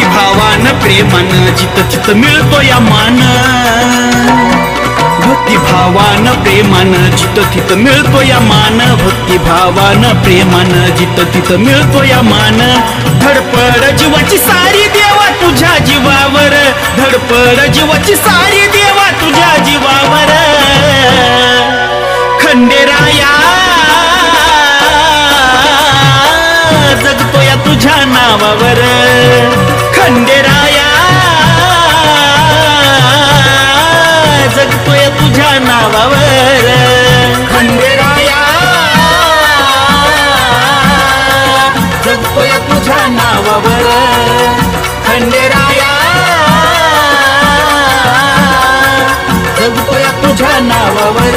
भक्तिभावानं प्रेमानं जित चित मिळतो या मान, भक्तिभावानं प्रेमानं जित तित मिळतो या मान, भक्तिभावानं प्रेमानं जित तित मिळतो या मान। धडपड जीवाची सारी देवा तुझ्या जीवावर, धडपड जीवाची सारी देवा तुझ्या जीवावर। खंडेराया जगतो या तुझ्या नावावर, खंडेराया जगतो या तुझ्या नावावर, खंडेराया जगतो या तुझ्या नावावर, खंडेराया जगतो या तुझ्या नावावर।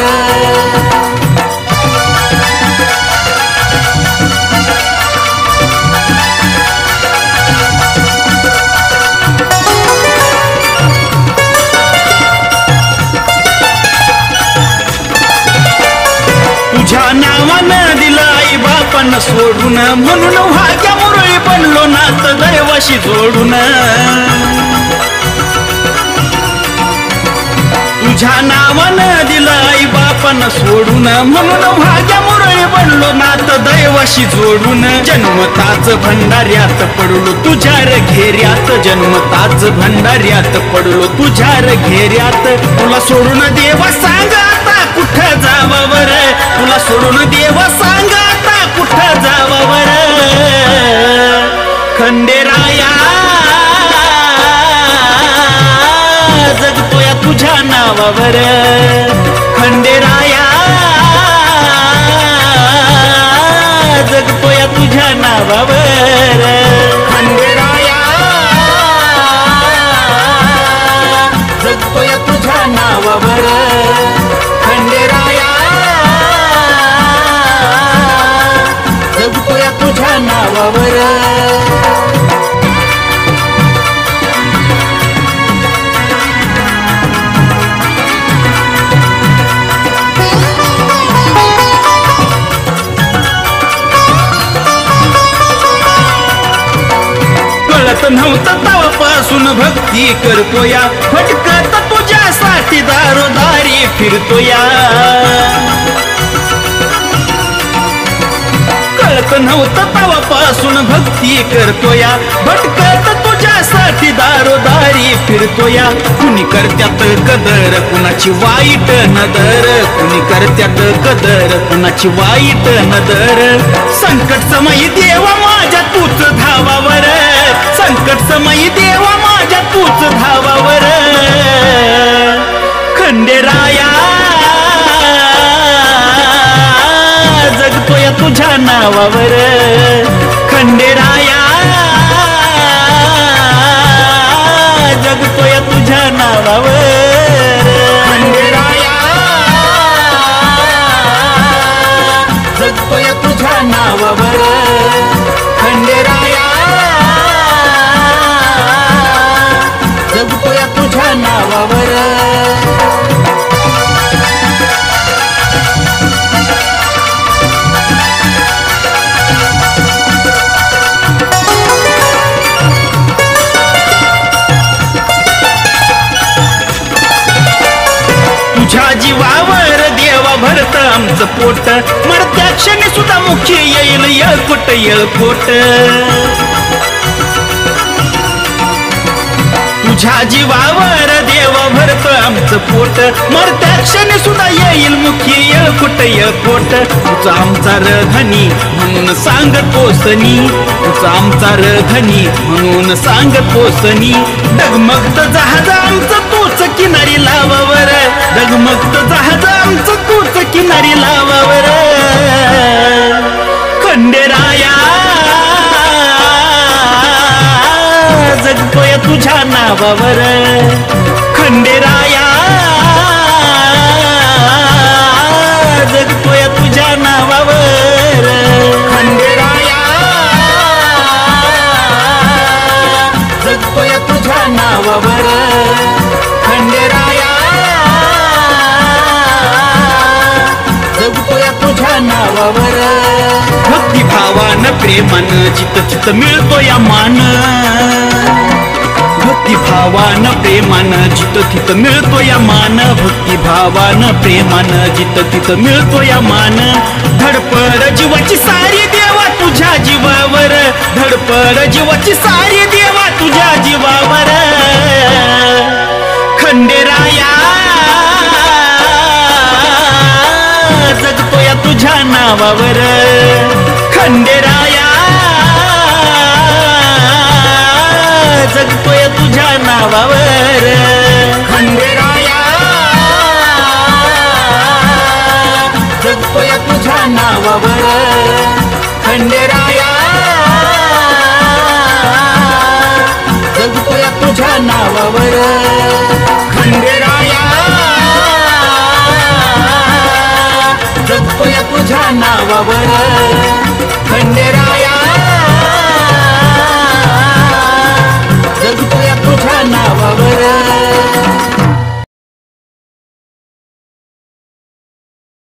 तुझ्या नावानं दिलं आई बापानं सोडून, म्हणून भाग्या मुरळी बनलो नात दैवाशी जोडून। तुझ्या नावानं दिलं आई बापानं सोडून, म्हणून भाग्या मुरळी बनलो नात दैवाशी जोडून। जन्मताच भंडाऱ्यात पडलो तुझ्या घेऱ्यात, जन्मताच भंडाऱ्यात पडलो तुझ्या घेऱ्यात। तुला सोडून देवा सांग आता कुठं जावावर, तुला सोडून देवा सांग आता कुठं जावावर। खंडेराया जगतो या तुझ्या नावावर, खंडेराया जगतो या तुझ्या नावावर, खंडेराया जगतो या तुझ्या नावावर, खंडेराया जगतो या तुझ्या नावावर। कळत नव्हतं तेव्हापासून भक्ती करतोया, भटकत तुझ्यासाठी दारोदारी फिरतोया। कळत नव्हतं तेव्हापासून भक्ती करतोया, भटकत तुझ्यासाठी दारोदारी फिरतोया। कुणी करत्यात कदर कुणाची वाईट नदर, कुणी करत्यात कदर कुणाची वाईट नदर। संकट समयी देवा माझ्या तूच धावावर, संकट समयी देवा माझ्या तूच धावावर। खंडेराया जगतो या तुझ्या नावावर, खंडेराया जगतो या तुझ्या नावावर, खंडेराया जगतो या तुझ्या नावावर, खंडेराया जगतो या तुझ्या नावावर। तुझ्या जीवावर देवा भरत आमचं पोट, मरत्या क्षणी सुद्धा मुखी येईल येळकोट येळकोट। तुझ्या जीवावर देवा भरत आमचं पोट, मरत्या क्षणी सुद्धा येईल मुखी येळकोट येळकोट। तुझा आमचा रधनी म्हणून सांगतोसनी, तुझा आमचा रधनी म्हणून सांगतोसनी। डगमगत जहाज आमचं तूच किनारी लावावर, डगमगत जहाज आमचं तूच किनारी लावावर। खंडेराया जगतो या तुझ्या नावावर, खंडेराया जगतो या तुझ्या नावावर, खंडेराया जगतो या तुझ्या नावावर, खंडेराया जगतो या तुझ्या नावावर। भक्तिभावानं प्रेमानं जित चित मिळतो या मान, भावानं प्रेमानं जिथं तिथं मिळतो या मान, भक्ती भावानं प्रेमानं जिथं तिथं मिळतो या मान. धडपड जीवाची सारी देवा तुझ्या जीवावर, धडपड जीवाची सारी देवा तुझ्या जीवावर. खंडेराया जगतो या तुझ्या नावावर, खंडेराया जगतोय तुझ्या नावावर. खंडेराया जगतोय तुझ्या नावावर, खंडेराया जगतोय तुझ्या नावावर. खंडेराया जगतोय तुझ्या नावावर, खंडेराया